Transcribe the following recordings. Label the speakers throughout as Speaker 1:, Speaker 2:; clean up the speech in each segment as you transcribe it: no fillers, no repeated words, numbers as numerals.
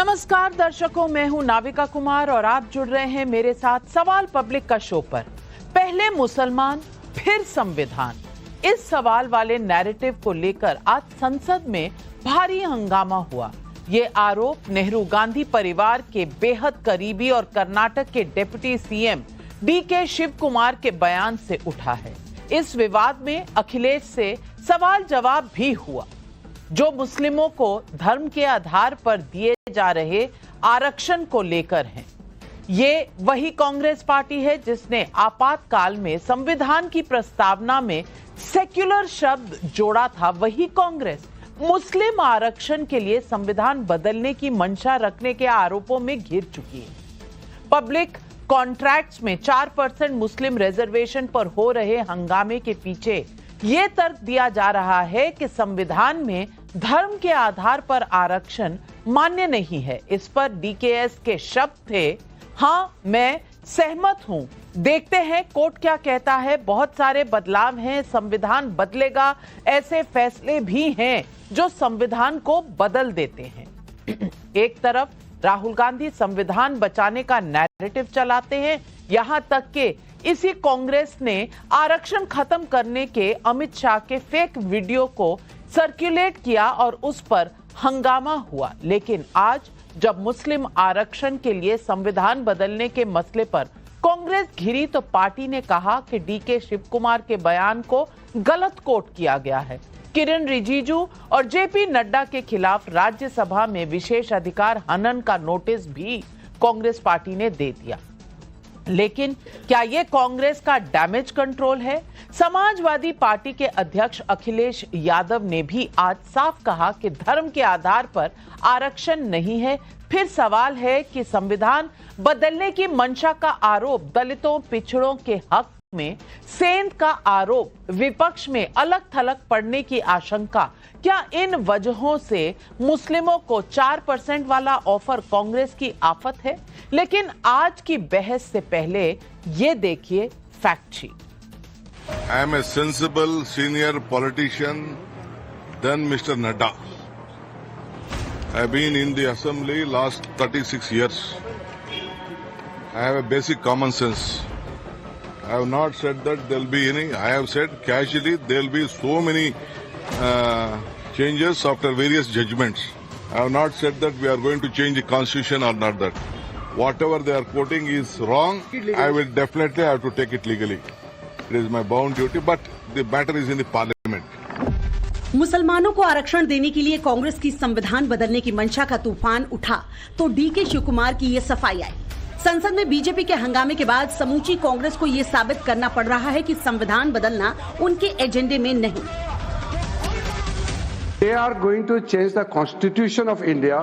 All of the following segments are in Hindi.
Speaker 1: नमस्कार दर्शकों, मैं हूं नाविका कुमार और आप जुड़ रहे हैं मेरे साथ सवाल पब्लिक का शो पर। पहले मुसलमान फिर संविधान, इस सवाल वाले नैरेटिव को लेकर आज संसद में भारी हंगामा हुआ। ये आरोप नेहरू गांधी परिवार के बेहद करीबी और कर्नाटक के deputy CM DK Shivakumar के बयान से उठा है। इस विवाद में अखिलेश से सवाल जवाब भी हुआ, जो मुस्लिमों को धर्म के आधार पर दिए जा रहे आरक्षण को लेकर हैं। ये वही कांग्रेस पार्टी है जिसने आपातकाल में संविधान की प्रस्तावना में सेक्युलर शब्द जोड़ा था। वही कांग्रेस मुस्लिम आरक्षण के लिए संविधान बदलने की मंशा रखने के आरोपों में घिर चुकी है। पब्लिक कॉन्ट्रैक्ट्स में 4% मुस्लिम रिजर्वेशन पर हो रहे हंगामे के पीछे यह तर्क दिया जा रहा है कि संविधान में धर्म के आधार पर आरक्षण मान्य नहीं है। इस पर डीकेएस के शब्द थे, हाँ मैं सहमत हूं, देखते हैं कोर्ट क्या कहता है। बहुत सारे बदलाव हैं, संविधान बदलेगा, ऐसे फैसले भी हैं जो संविधान को बदल देते हैं। एक तरफ राहुल गांधी संविधान बचाने का नैरेटिव चलाते हैं, यहां तक कि इसी कांग्रेस ने आरक्षण खत्म करने के अमित शाह के फेक वीडियो को सर्कुलेट किया और उस पर हंगामा हुआ। लेकिन आज जब मुस्लिम आरक्षण के लिए संविधान बदलने के मसले पर कांग्रेस घिरी तो पार्टी ने कहा कि डीके शिव कुमार के बयान को गलत कोट किया गया है। किरण रिजिजू और जेपी नड्डा के खिलाफ राज्यसभा में विशेष अधिकार हनन का नोटिस भी कांग्रेस पार्टी ने दे दिया। लेकिन क्या यह कांग्रेस का डैमेज कंट्रोल है? समाजवादी पार्टी के अध्यक्ष अखिलेश यादव ने भी आज साफ कहा कि धर्म के आधार पर आरक्षण नहीं है। फिर सवाल है कि संविधान बदलने की मंशा का आरोप, दलितों पिछड़ों के हक में सेंध का आरोप, विपक्ष में अलग थलग पड़ने की आशंका, क्या इन वजहों से मुस्लिमों को 4% वाला ऑफर कांग्रेस की आफत है? लेकिन आज की बहस से पहले ये देखिए fact sheet.
Speaker 2: I am a sensible senior politician than mister Nadda. I have been in the assembly last 36 years. I have a basic common sense. I have not said that there will be any. I have said casually there will be so many changes after various judgments. I have not said that we are going to change the constitution or not that. Whatever they are quoting is wrong. I will definitely have to take it legally. It is my bound duty, but the matter is in the parliament.
Speaker 3: मुसलमानों को आरक्षण देने के लिए कांग्रेस की संविधान बदलने की मंशा का तूफान उठा तो डीके शिव कुमार की ये सफाई आई। संसद में बीजेपी के हंगामे के बाद समूची कांग्रेस को ये साबित करना पड़ रहा है कि संविधान बदलना उनके एजेंडे में नहीं।
Speaker 4: They are going to change the constitution of India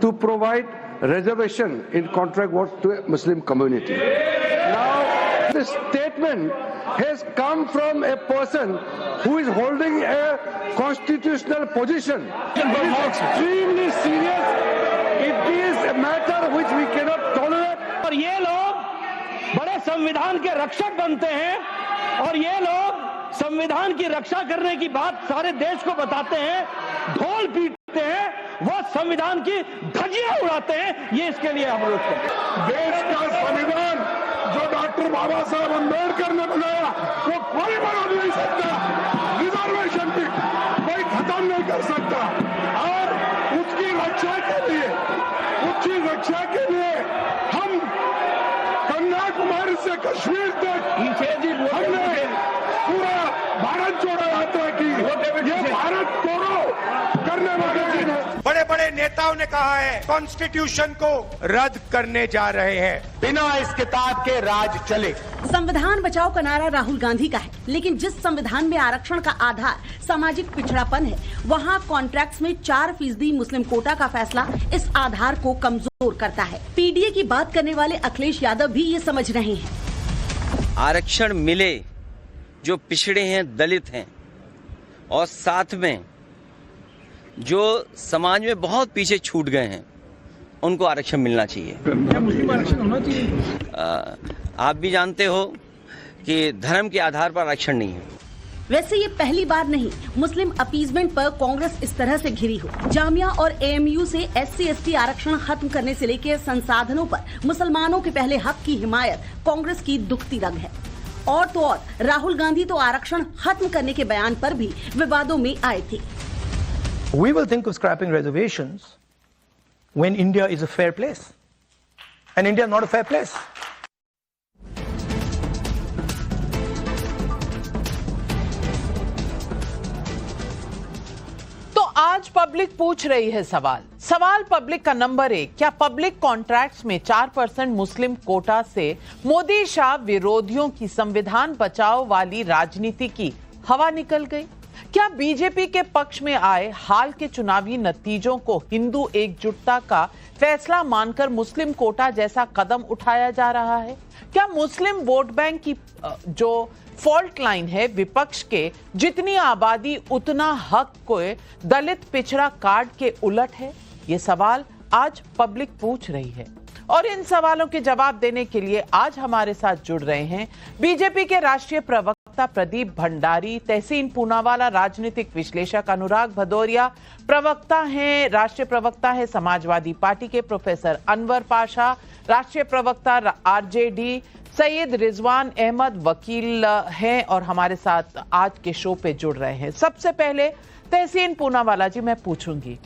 Speaker 4: to provide reservation in contract work to a Muslim community. Now, this statement has come from a person who is holding a constitutional position. It is extremely serious. It is a matter which we cannot tolerate.
Speaker 5: और ये लोग बड़े संविधान के रक्षक बनते हैं और ये लोग संविधान की रक्षा करने की बात सारे देश को बताते हैं, ढोल पीटते हैं, वो संविधान की धज्जियां उड़ाते हैं। ये इसके लिए हम लोग
Speaker 2: देश का संविधान जो डॉक्टर बाबा साहब अम्बेडकर ने बनाया वो कोई बना नहीं सकता। रिजर्वेशन भी कोई खत्म नहीं कर सकता और उसकी रक्षा के लिए हम कन्याकुमारी से कश्मीर तक हमने पूरा भारत जोड़ा यात्रा की। ये भारत तोड़ो करने वाले
Speaker 6: बड़े बड़े नेताओं ने कहा है कॉन्स्टिट्यूशन को रद्द करने जा रहे हैं। बिना इस किताब के राज चले।
Speaker 3: संविधान बचाओ का नारा राहुल गांधी का है, लेकिन जिस संविधान में आरक्षण का आधार सामाजिक पिछड़ापन है, वहाँ कॉन्ट्रैक्ट्स में 4% मुस्लिम कोटा का फैसला इस आधार को कमजोर करता है। पीडीए की बात करने वाले अखिलेश यादव भी ये समझ रहे हैं।
Speaker 7: आरक्षण मिले जो पिछड़े हैं, दलित हैं और साथ में जो समाज में बहुत पीछे छूट गए हैं, उनको आरक्षण मिलना चाहिए। आप भी जानते हो कि धर्म के आधार पर आरक्षण नहीं है।
Speaker 3: वैसे ये पहली बार नहीं, मुस्लिम अपीजमेंट पर कांग्रेस इस तरह से घिरी हो। जामिया और एएमयू से SC/ST आरक्षण खत्म करने से लेकर संसाधनों पर मुसलमानों के पहले हक की हिमायत कांग्रेस की दुखती रग है। और तो और राहुल गांधी तो आरक्षण खत्म करने के बयान पर भी विवादों में आए थे।
Speaker 8: We will think of scrapping reservations when India is a fair place. And India is not a fair place.
Speaker 1: आज पब्लिक पूछ रही है सवाल पब्लिक का नंबर 1, क्या पब्लिक कॉन्ट्रैक्ट्स में 4% मुस्लिम कोटा से मोदी शाह विरोधियों की संविधान बचाओ वाली राजनीति की हवा निकल गई? क्या बीजेपी के पक्ष में आए हाल के चुनावी नतीजों को हिंदू एकजुटता का फैसला मानकर मुस्लिम कोटा जैसा कदम उठाया जा रहा है? क्या मुस्लिम वोट बैंक की जो फॉल्ट लाइन है विपक्ष के, जितनी आबादी उतना हक को दलित पिछड़ा कार्ड के उलट है? ये सवाल आज पब्लिक पूछ रही है और इन सवालों के जवाब देने के लिए आज हमारे साथ जुड़ रहे हैं बीजेपी के राष्ट्रीय प्रवक्ता प्रदीप भंडारी, तहसीन पूनावाला राजनीतिक विश्लेषक अनुराग भदौरिया, राष्ट्रीय प्रवक्ता है समाजवादी पार्टी के प्रोफेसर अनवर पाशा, राष्ट्रीय प्रवक्ता आरजेडी सैयद रिजवान अहमद वकील हैं और हमारे साथ आज के शो पे जुड़ रहे हैं। सबसे पहले तहसीन पूनावाला जी, मैं पूछूंगी,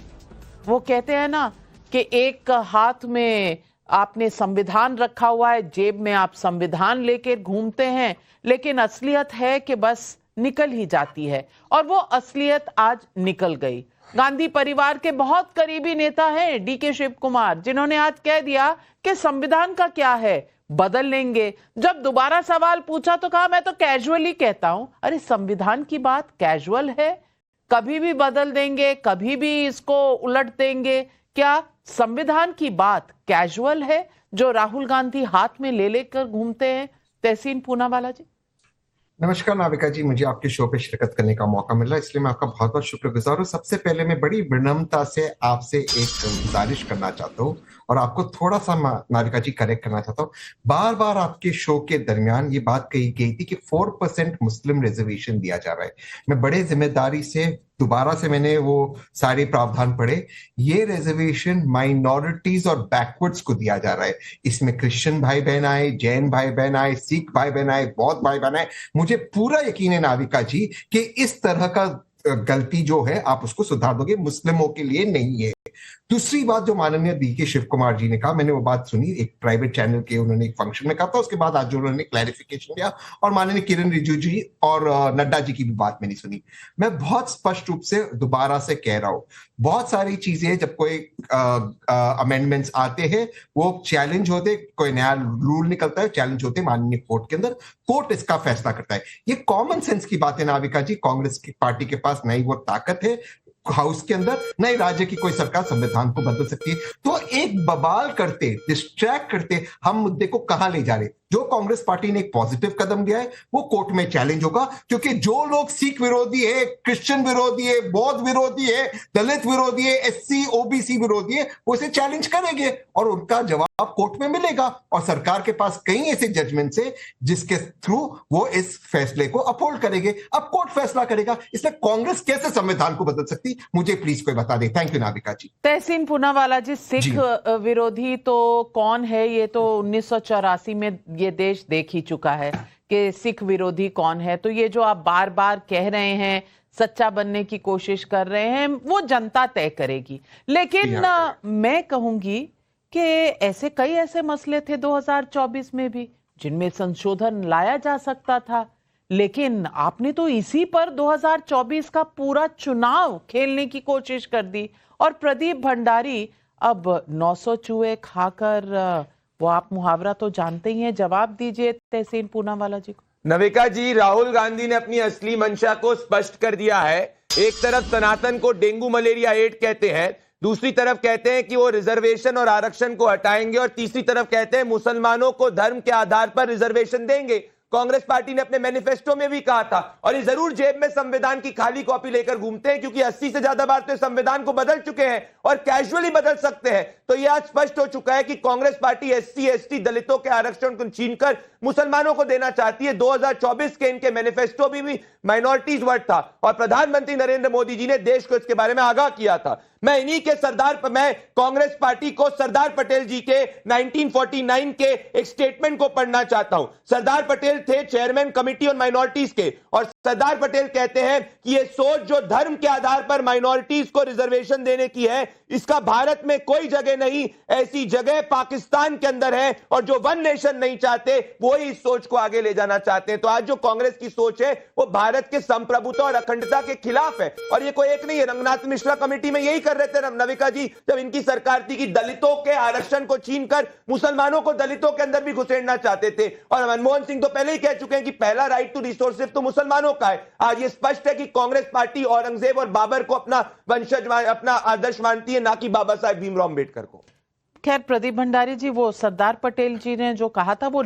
Speaker 1: वो कहते हैं ना कि एक हाथ में आपने संविधान रखा हुआ है, जेब में आप संविधान लेकर घूमते हैं, लेकिन असलियत है कि बस निकल ही जाती है और वो असलियत आज निकल गई। गांधी परिवार के बहुत करीबी नेता हैं डीके शिव कुमार, जिन्होंने आज कह दिया कि संविधान का क्या है, बदल लेंगे। जब दोबारा सवाल पूछा तो कहा मैं तो कैजुअली कहता हूं। अरे संविधान की बात कैजुअल है? कभी भी बदल देंगे, कभी भी इसको उलट देंगे। क्या संविधान की बात कैजुअल है जो राहुल गांधी हाथ में ले लेकर घूमते हैं? तहसीन पूनावाला जी।
Speaker 9: नमस्कार नाविका जी, मुझे आपके शो पे शिरकत करने का मौका मिल रहा है, इसलिए मैं आपका बहुत बहुत शुक्रगुजार हूँ। सबसे पहले मैं बड़ी विनम्रता से आपसे एक गुजारिश करना चाहता हूँ और आपको थोड़ा सा नाविका जी करेक्ट करना चाहता हूँ। बार बार आपके शो के दरमियान ये बात कही गई थी कि 4% मुस्लिम रिजर्वेशन दिया जा रहा है। मैं बड़े जिम्मेदारी से दोबारा से मैंने वो सारे प्रावधान पढ़े। ये रिजर्वेशन माइनॉरिटीज और बैकवर्ड्स को दिया जा रहा है। इसमें क्रिश्चियन भाई बहन आए, जैन भाई बहन आए, सिख भाई बहन आए, बौद्ध भाई बहन आए। मुझे पूरा यकीन है नाविका जी कि इस तरह का गलती जो है आप उसको सुधार दोगे, मुस्लिमों के लिए नहीं है। दूसरी बात जो माननीय डीके शिव कुमार जी ने कहा, मैंने वो बात सुनी, एक प्राइवेट चैनल के उन्होंने एक फंक्शन में कहा था, उसके बाद आज जो उन्होंने क्लैरिफिकेशन दिया, और माननीय किरण रिजिजू जी और नड्डा जी की भी बात मैंने सुनी। मैं बहुत स्पष्ट रूप से दोबारा से कह रहा हूं, बहुत सारी चीजें जब कोई अमेंडमेंट्स आते हैं वो चैलेंज होते, कोई नया रूल निकलता है, चैलेंज होते माननीय कोर्ट के अंदर, कोर्ट इसका फैसला करता है। ये कॉमन सेंस की बात है नाविका जी। कांग्रेस की पार्टी के पास नहीं वो ताकत है हाउस के अंदर, नई राज्य की कोई सरकार संविधान को बदल सकती है। तो एक बवाल करते, डिस्ट्रैक्ट करते हम मुद्दे को कहां ले जा रहे? जो कांग्रेस पार्टी ने एक पॉजिटिव कदम लिया है वो कोर्ट में चैलेंज होगा, क्योंकि जो लोग सिख विरोधी है, क्रिश्चियन विरोधी है, बौद्ध विरोधी है, दलित विरोधी है, SC OBC विरोधी है, वो इसे चैलेंज करेंगे और उनका जवाब कोर्ट में मिलेगा। और सरकार के पास कई ऐसे जजमेंट्स है जिसके थ्रू वो इस फैसले को अपहोल्ड करेंगे। अब कोर्ट फैसला करेगा, इसलिए कांग्रेस कैसे संविधान को बदल सकती, मुझे प्लीज कोई बता दे। थैंक यू नाविका जी।
Speaker 1: तहसीन पूनावाला जी, सिख विरोधी तो कौन है? ये तो 1984 में ये देश देख ही चुका है कि सिख विरोधी कौन है। तो ये जो आप बार बार कह रहे हैं, सच्चा बनने की कोशिश कर रहे हैं, वो जनता तय करेगी। लेकिन मैं कहूंगी कि ऐसे कई ऐसे मसले थे 2024 में भी जिनमें संशोधन लाया जा सकता था, लेकिन आपने तो इसी पर 2024 का पूरा चुनाव खेलने की कोशिश कर दी। और प्रदीप भंडारी, अब 900 चूहे खाकर, वो आप मुहावरा तो जानते ही हैं, जवाब दीजिए तहसीन पूनावाला जी को।
Speaker 10: नविका जी, राहुल गांधी ने अपनी असली मंशा को स्पष्ट कर दिया है। एक तरफ सनातन को डेंगू मलेरिया एड कहते हैं, दूसरी तरफ कहते हैं कि वो रिजर्वेशन और आरक्षण को हटाएंगे, और तीसरी तरफ कहते हैं मुसलमानों को धर्म के आधार पर रिजर्वेशन देंगे। कांग्रेस पार्टी ने अपने मैनिफेस्टो में भी कहा था, और ये जरूर जेब में संविधान की खाली कॉपी लेकर घूमते हैं, क्योंकि 80 से ज्यादा बार तो संविधान को बदल चुके हैं और कैजुअली बदल सकते हैं। तो यह आज स्पष्ट हो चुका है कि कांग्रेस पार्टी SC ST दलितों के आरक्षण को छीनकर मुसलमानों को देना चाहती है। 2024 के इनके मैनिफेस्टो भी माइनॉरिटीज वर्ड था और प्रधानमंत्री नरेंद्र मोदी जी ने देश को इसके बारे में आगाह किया था। मैं इन्हीं के मैं कांग्रेस पार्टी को सरदार पटेल जी के 1949 के एक स्टेटमेंट को पढ़ना चाहता हूं। सरदार पटेल थे चेयरमैन कमिटी ऑन माइनॉरिटीज के, और सरदार पटेल कहते हैं कि यह सोच जो धर्म के आधार पर माइनॉरिटीज को रिजर्वेशन देने की है, इसका भारत में कोई जगह नहीं, ऐसी जगह पाकिस्तान के अंदर है, और जो वन नेशन नहीं चाहते वो ही इस सोच को आगे ले जाना चाहते हैं। तो आज जो कांग्रेस की सोच है वो भारत के संप्रभुता और अखंडता के खिलाफ है, और ये कोई एक नहीं है। रंगनाथ मिश्रा कमेटी में यही कर रहे थे नविका जी, जब इनकी सरकार थी, कि दलितों के आरक्षण को छीनकर मुसलमानों को दलितों के अंदर भी घुसेड़ना चाहते थे। और मनमोहन सिंह तो पहले ही कह चुके हैं कि पहला राइट टू रिसोर्सेज तो मुसलमानों का है। आज ये स्पष्ट है कि कांग्रेस पार्टी औरंगजेब और बाबर को अपना वंशज, अपना आदर्श मानती है, ना कि बाबा साहेब भीमराव अम्बेडकर को।
Speaker 1: खैर प्रदीप भंडारी जी, वो सरदार पटेल जी ने जो कहा था वो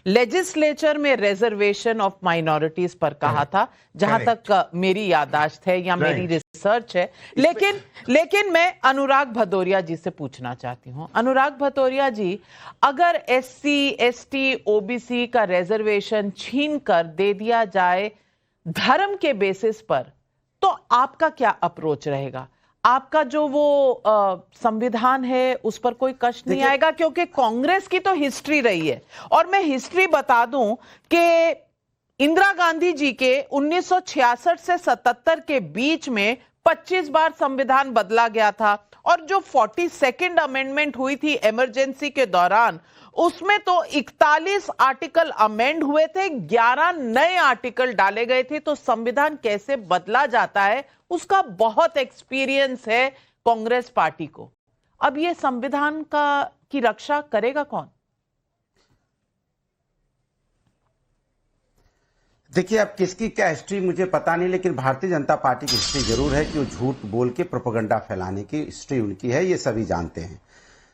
Speaker 1: लेजिस्लेचर में रिजर्वेशन ऑफ माइनॉरिटीज पर कहा था, जहां तक मेरी याददाश्त है या मेरी रिसर्च है। लेकिन मैं अनुराग भदौरिया जी से पूछना चाहती हूं। अनुराग भदौरिया जी, अगर SC ST OBC का रिजर्वेशन छीन कर दे दिया जाए धर्म के बेसिस पर, तो आपका क्या अप्रोच रहेगा? आपका जो वो संविधान है उस पर कोई कष्ट नहीं आएगा? क्योंकि कांग्रेस की तो हिस्ट्री रही है, और मैं हिस्ट्री बता दूं कि इंदिरा गांधी जी के 1966 से 77 के बीच में 25 बार संविधान बदला गया था, और जो 42nd अमेंडमेंट हुई थी इमरजेंसी के दौरान, उसमें तो 41 आर्टिकल अमेंड हुए थे, 11 नए आर्टिकल डाले गए थे। तो संविधान कैसे बदला जाता है उसका बहुत एक्सपीरियंस है कांग्रेस पार्टी को। अब ये संविधान की रक्षा करेगा कौन?
Speaker 11: देखिए, अब किसकी क्या हिस्ट्री मुझे पता नहीं, लेकिन भारतीय जनता पार्टी की हिस्ट्री जरूर है कि वो झूठ बोल के प्रोपेगेंडा फैलाने की हिस्ट्री उनकी है, ये सभी जानते हैं।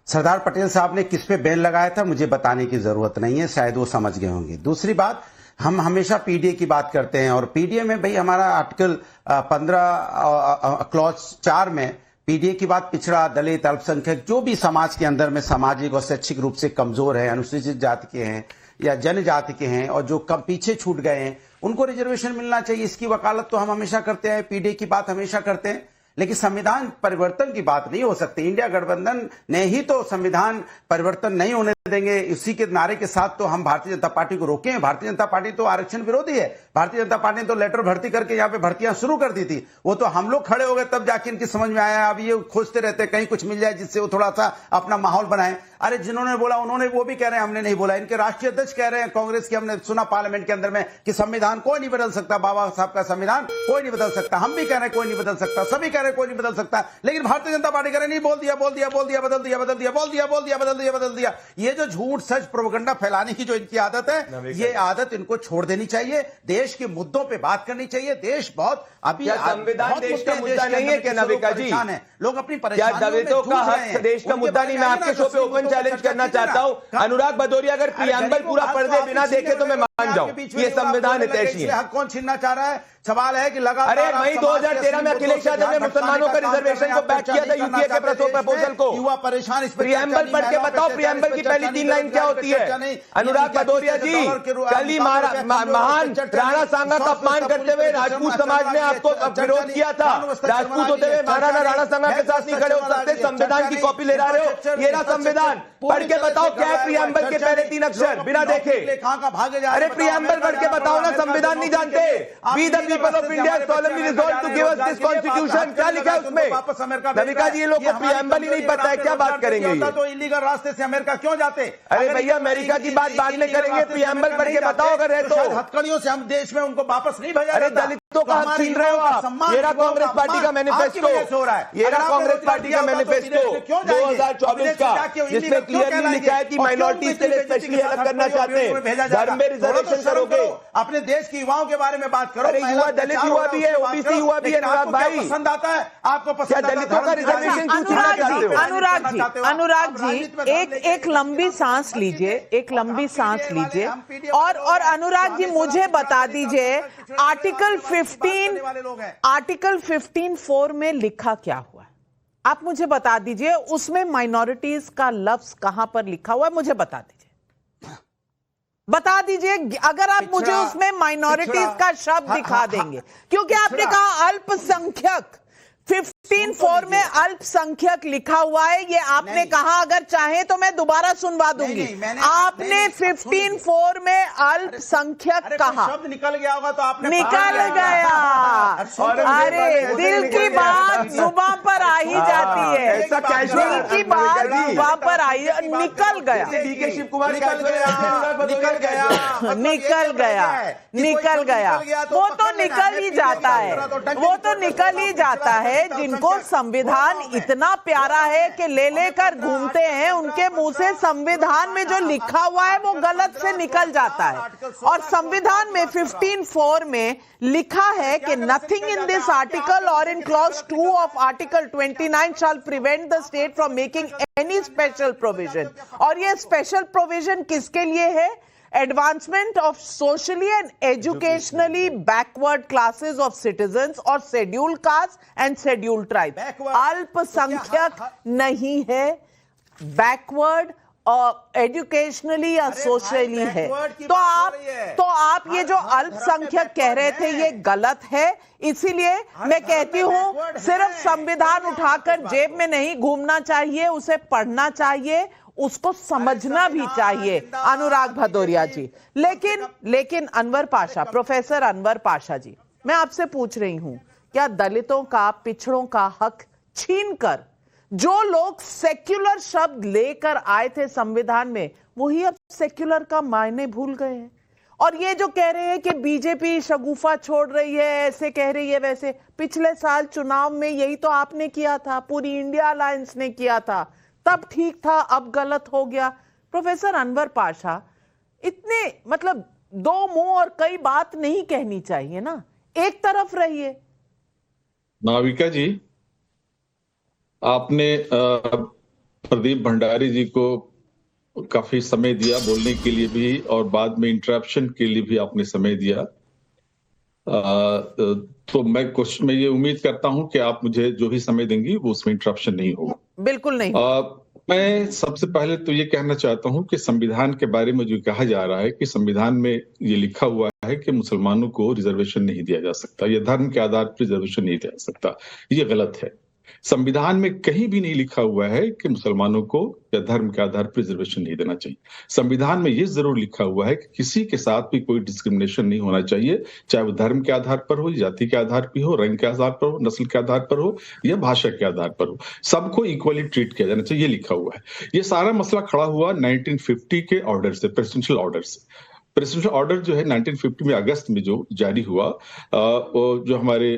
Speaker 11: सरदार पटेल साहब ने किस पे बैन लगाया था मुझे बताने की जरूरत नहीं है, शायद वो समझ गए होंगे। दूसरी बात, हम हमेशा पीडीए की बात करते हैं, और पीडीए में भाई हमारा आर्टिकल 15 क्लॉज 4 में पीडीए की बात पिछड़ा, दलित, अल्पसंख्यक, जो भी समाज के अंदर में सामाजिक और शैक्षिक रूप से कमजोर है, अनुसूचित जाति के हैं या जनजाति के हैं, और जो कम पीछे छूट गए हैं, उनको रिजर्वेशन मिलना चाहिए। इसकी वकालत तो हम हमेशा करते हैं, पीडीए की बात हमेशा करते हैं, लेकिन संविधान परिवर्तन की बात नहीं हो सकती। इंडिया गठबंधन ने ही तो संविधान परिवर्तन नहीं होने देंगे, इसी के नारे के साथ तो हम भारतीय जनता पार्टी को रोके हैं। भारतीय जनता पार्टी तो आरक्षण विरोधी है। भारतीय जनता पार्टी ने तो लेटर भर्ती करके यहाँ पे भर्तियां शुरू कर दी थी। वो तो हम लोग खड़े हो गए तब जाके इनकी समझ में आया। अब ये खोजते रहते कहीं कुछ मिल जाए जिससे वो थोड़ा सा अपना माहौल बनाए। अरे जिन्होंने बोला उन्होंने वो भी कह रहे हैं, हमने नहीं बोला। इनके राष्ट्रीय अध्यक्ष कह रहे हैं कांग्रेस के, हमने सुना पार्लियामेंट के अंदर में कि संविधान कोई नहीं बदल सकता, बाबा साहब का संविधान कोई नहीं बदल सकता। हम भी कह रहे हैं कोई नहीं बदल सकता, सभी कह रहे हैं कोई नहीं बदल सकता, लेकिन भारतीय जनता पार्टी कह रहे नहीं, बोल दिया बदल दिया, बदल दिया बदल दिया बदल दिया। ये जो झूठ सच प्रोपेगेंडा फैलाने की जो इनकी आदत है, ये आदत इनको छोड़ देनी चाहिए। देश के मुद्दों पे बात करनी चाहिए। देश बहुत अभी
Speaker 10: संविधान देश का मुद्दा नहीं है क्या नविका जी?
Speaker 11: लोग अपनी परेशानियों
Speaker 10: दलितों का हक देश का मुद्दा नहीं। मैं आपके शो पे ओपन चैलेंज करना चाहता हूं, अनुराग भदौरिया अगर प्रियम्बल पूरा पढ़ दे बिना देखे तो मैं मान जाऊं ये संविधान हितैषी है।
Speaker 11: हक कौन छीनना चाह रहा है? सवाल है कि लगा।
Speaker 10: अरे मई 2013 में अखिलेश यादव ने मुसलमानों का रिजर्वेशन को बैक किया था, यूपीए के प्रपोजल को।
Speaker 11: युवा परेशान, इस
Speaker 10: प्रियम्बल पढ़ के बताओ, प्रियम्बल की पहली 3 लाइन क्या होती है? अनुराग भदौरिया जी, कल ही महान राणा सांगा का अपमान करते हुए राजपूत समाज ने आपको विरोध किया था। राजपूत होते हुए महाराणा राणा सांगा के साथ नहीं खड़े हो सकते। संविधान की कॉपी ले रहे हो, ये ना संविधान। पढ़ के बताओ क्या है प्रियम्बल के पहले 3 अक्षर बिना देखे। अरे प्रियम्बल पढ़ के बताओ ना, संविधान नहीं जानते। We the people of India solemnly resolve to give us this constitution, क्या लिखा है उसमें? नविका जी, ये लोग को प्रियम्बल ही नहीं पता है, क्या बात करेंगे?
Speaker 11: तो इलीगल रास्ते से अमेरिका क्यों जाते?
Speaker 10: अरे भैया, अमेरिका की बात बाद में करेंगे, प्रियम्बल पढ़ के बताओ अगर है तो।
Speaker 11: हथकड़ियों से हम देश में उनको वापस नहीं भेजा।
Speaker 10: अरे दलितों दलितों का हक छीन रहे हो आप। ये रहा कांग्रेस पार्टी का मैनिफेस्टो, ये रहा कांग्रेस पार्टी का मैनिफेस्टो 2024 का, जिसमें क्लियरली लिखा है कि माइनॉरिटीज के लिए स्पेशली अलग करना चाहते हैं, धर्म में रिजर्वेशन करोगे।
Speaker 11: अपने देश के युवाओं के बारे में बात करो।
Speaker 10: अरे युवा दलित युवा भी है, ओबीसी युवा भी है अनुराग भाई।
Speaker 11: पसंद आता है आपको? पसंद
Speaker 10: दलितों का रिजर्वेशन क्यों छीनना चाहते हो?
Speaker 1: अनुराग जी एक लंबी सांस लीजिए, एक लंबी सांस लीजिए और अनुराग जी मुझे बता दीजिए आर्टिकल 15(4) में लिखा क्या हुआ है? आप मुझे बता दीजिए, उसमें माइनॉरिटीज का लफ्ज कहां पर लिखा हुआ है, मुझे बता दीजिए अगर आप मुझे उसमें माइनॉरिटीज का शब्द दिखा देंगे, क्योंकि आपने कहा अल्पसंख्यक, 15(4) में अल्पसंख्यक लिखा हुआ है। ये आपने कहा, अगर चाहे तो मैं दोबारा सुनवा दूंगी। आपने 15(4) में अल्पसंख्यक कहा,
Speaker 11: शब्द निकल गया होगा तो आपने
Speaker 1: निकल गया। अरे दिल की बात जुबान पर आ ही जाती है, दिल की बात जुबान पर आई, निकल गया, निकल गया। वो तो निकल ही जाता है, वो तो निकल ही जाता है। जिनको संविधान इतना प्यारा है कि ले लेकर घूमते हैं, उनके मुंह से संविधान में जो लिखा हुआ है वो गलत से निकल जाता है। और संविधान में 15(4) में लिखा है कि nothing in this article or in clause 2 of article 29 shall prevent the state from making any special provision. और ये स्पेशल प्रोविजन किसके लिए है? Advancement of socially and educationally backward classes of citizens और scheduled caste and scheduled tribe। अल्पसंख्यक नहीं है, backward और एजुकेशनली या सोशली है। तो आप ये जो अल्पसंख्यक कह रहे थे ये गलत है। इसीलिए मैं कहती हूं सिर्फ संविधान उठाकर जेब में नहीं घूमना चाहिए, उसे पढ़ना चाहिए, उसको समझना भी चाहिए। अनुराग भदौरिया जी, लेकिन अनवर पाशा, प्रोफेसर अनवर पाशा जी, मैं आपसे पूछ रही हूं, क्या दलितों का, पिछड़ों का हक छीनकर जो लोग सेक्युलर शब्द लेकर आए थे संविधान में, वही अब सेक्युलर का मायने भूल गए हैं? और ये जो कह रहे हैं कि बीजेपी शगुफा छोड़ रही है, ऐसे कह रही है वैसे, पिछले साल चुनाव में यही तो आपने किया था, पूरी इंडिया अलायंस ने किया था, तब ठीक था, अब गलत हो गया। प्रोफेसर अनवर पाशा, इतने मतलब दो मुंह और कई बात नहीं कहनी चाहिए ना, एक तरफ रहिए।
Speaker 12: नाविका जी, आपने प्रदीप भंडारी जी को काफी समय दिया बोलने के लिए भी, और बाद में इंटरप्शन के लिए भी आपने समय दिया। तो मैं ये उम्मीद करता हूं कि आप मुझे जो भी समय देंगी वो उसमें इंटरप्शन नहीं होगा।
Speaker 1: बिल्कुल नहीं।
Speaker 12: मैं सबसे पहले तो ये कहना चाहता हूं कि संविधान के बारे में जो कहा जा रहा है कि संविधान में ये लिखा हुआ है कि मुसलमानों को रिजर्वेशन नहीं दिया जा सकता, या धर्म के आधार पर रिजर्वेशन नहीं दिया जा सकता, ये गलत है। संविधान में कहीं भी नहीं लिखा हुआ है कि मुसलमानों को या धर्म के आधार पर रिजर्वेशन नहीं देना चाहिए। संविधान में यह जरूर लिखा हुआ है कि किसी के साथ भी कोई डिस्क्रिमिनेशन नहीं होना चाहिए, चाहे वो धर्म के आधार पर हो, जाति के आधार पर हो, रंग के आधार पर हो, नस्ल के आधार पर हो, या भाषा के आधार पर हो, सबको इक्वली ट्रीट किया जाना चाहिए, ये लिखा हुआ है। ये सारा मसला खड़ा हुआ 1950 के ऑर्डर से, प्रेसिडेंशियल ऑर्डर से। प्रेसिडेंशियल ऑर्डर जो है 1950 में अगस्त में जो जारी हुआ, जो हमारे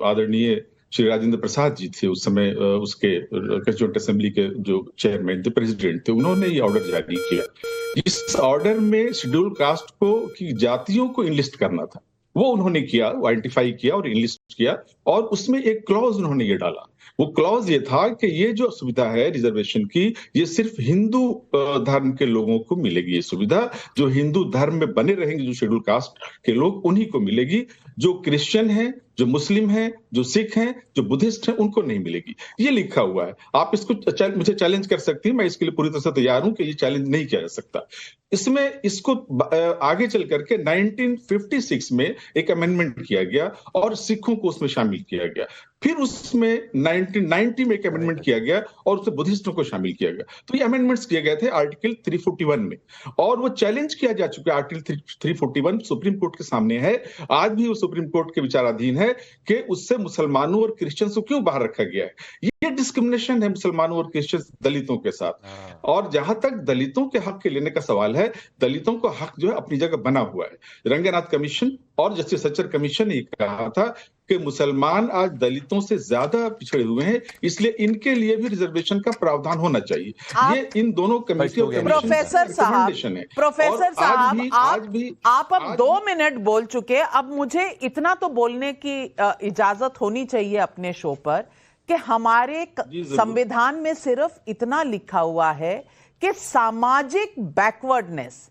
Speaker 12: आदरणीय श्री राजेंद्र प्रसाद जी थे उस समय, उसके कंस्टिट्यूएंट असेंबली के जो चेयरमैन थे, प्रेसिडेंट थे, उन्होंने ये ऑर्डर जारी किया। इस ऑर्डर में शेड्यूल कास्ट को की जातियों को इनलिस्ट करना था, वो उन्होंने किया, वो आइडेंटिफाई किया और इनलिस्ट किया, और उसमें एक क्लॉज उन्होंने ये डाला। वो क्लॉज ये था कि ये जो सुविधा है रिजर्वेशन की, ये सिर्फ हिंदू धर्म के लोगों को मिलेगी। ये सुविधा जो हिंदू धर्म में बने रहेंगे, जो शेड्यूल कास्ट के लोग, उन्हीं को मिलेगी। जो क्रिश्चियन हैं, जो मुस्लिम हैं, जो सिख हैं, जो बुद्धिस्ट हैं, उनको नहीं मिलेगी। ये लिखा हुआ है। आप इसको मुझे चैलेंज कर सकती हैं, मैं इसके लिए पूरी तरह से तैयार हूं कि ये चैलेंज नहीं किया जा सकता। इसमें इसको आगे चल करके 1956 में एक अमेंडमेंट किया गया और सिखों को उसमें शामिल किया गया। फिर उसमें 1990 में एक अमेंडमेंट किया गया और उसमें बुद्धिस्टों को शामिल किया गया। तो ये अमेंडमेंट्स किए गए थे आर्टिकल 341 में, और वो चैलेंज किया जा चुका है। आर्टिकल 341 सुप्रीम कोर्ट के सामने है, आज भी वो सुप्रीम कोर्ट के विचाराधीन है कि उससे मुसलमानों और क्रिश्चियंस को क्यों बाहर रखा गया है। ये डिस्क्रिमिनेशन है मुसलमानों और क्रिश्चियंस, दलितों के साथ। और जहां तक दलितों के हक के लेने का सवाल है, दलितों का हक जो है अपनी जगह बना हुआ है। रंगनाथ कमीशन और जस्टिस सच्चर कमीशन ने कहा था कि मुसलमान आज दलितों से ज्यादा पिछड़े हुए हैं, इसलिए इनके लिए भी रिजर्वेशन का प्रावधान होना चाहिए। ये इन दोनों कमेटियों
Speaker 1: प्रोफेसर साहब आप अब 2 मिनट बोल चुके। अब मुझे इतना तो बोलने की इजाजत होनी चाहिए अपने शो पर कि हमारे संविधान में सिर्फ इतना लिखा हुआ है कि सामाजिक बैकवर्डनेस,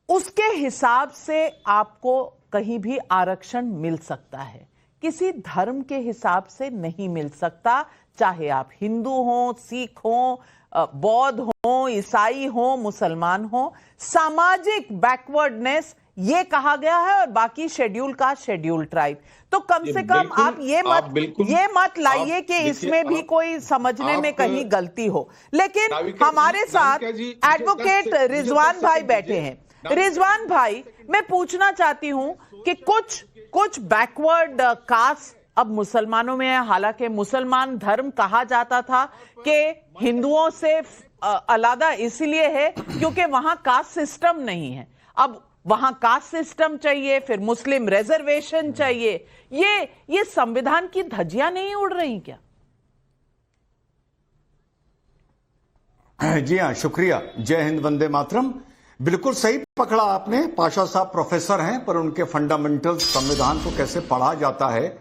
Speaker 1: उसके हिसाब से आपको कहीं भी आरक्षण मिल सकता है, किसी धर्म के हिसाब से नहीं मिल सकता। चाहे आप हिंदू हो, सिख हो, बौद्ध हो, ईसाई हो, मुसलमान हो, सामाजिक बैकवर्डनेस ये कहा गया है और बाकी शेड्यूल का शेड्यूल ट्राइब। तो कम से कम आप ये मत लाइए कि इसमें भी कोई समझने में कहीं गलती हो। लेकिन हमारे साथ एडवोकेट रिजवान भाई बैठे हैं। रिजवान भाई, मैं पूछना चाहती हूं कि कुछ बैकवर्ड कास्ट अब मुसलमानों में है। हालांकि मुसलमान धर्म कहा जाता था कि हिंदुओं से अलग इसलिए है क्योंकि वहां कास्ट सिस्टम नहीं है। अब वहां कास्ट सिस्टम चाहिए, फिर मुस्लिम रिजर्वेशन चाहिए। ये संविधान की धज्जियां नहीं उड़ रही क्या?
Speaker 13: जी हाँ, शुक्रिया। जय हिंद, वंदे मातरम। बिल्कुल सही पकड़ा आपने। पाशा साहब प्रोफेसर हैं, पर उनके फंडामेंटल संविधान को कैसे पढ़ा जाता है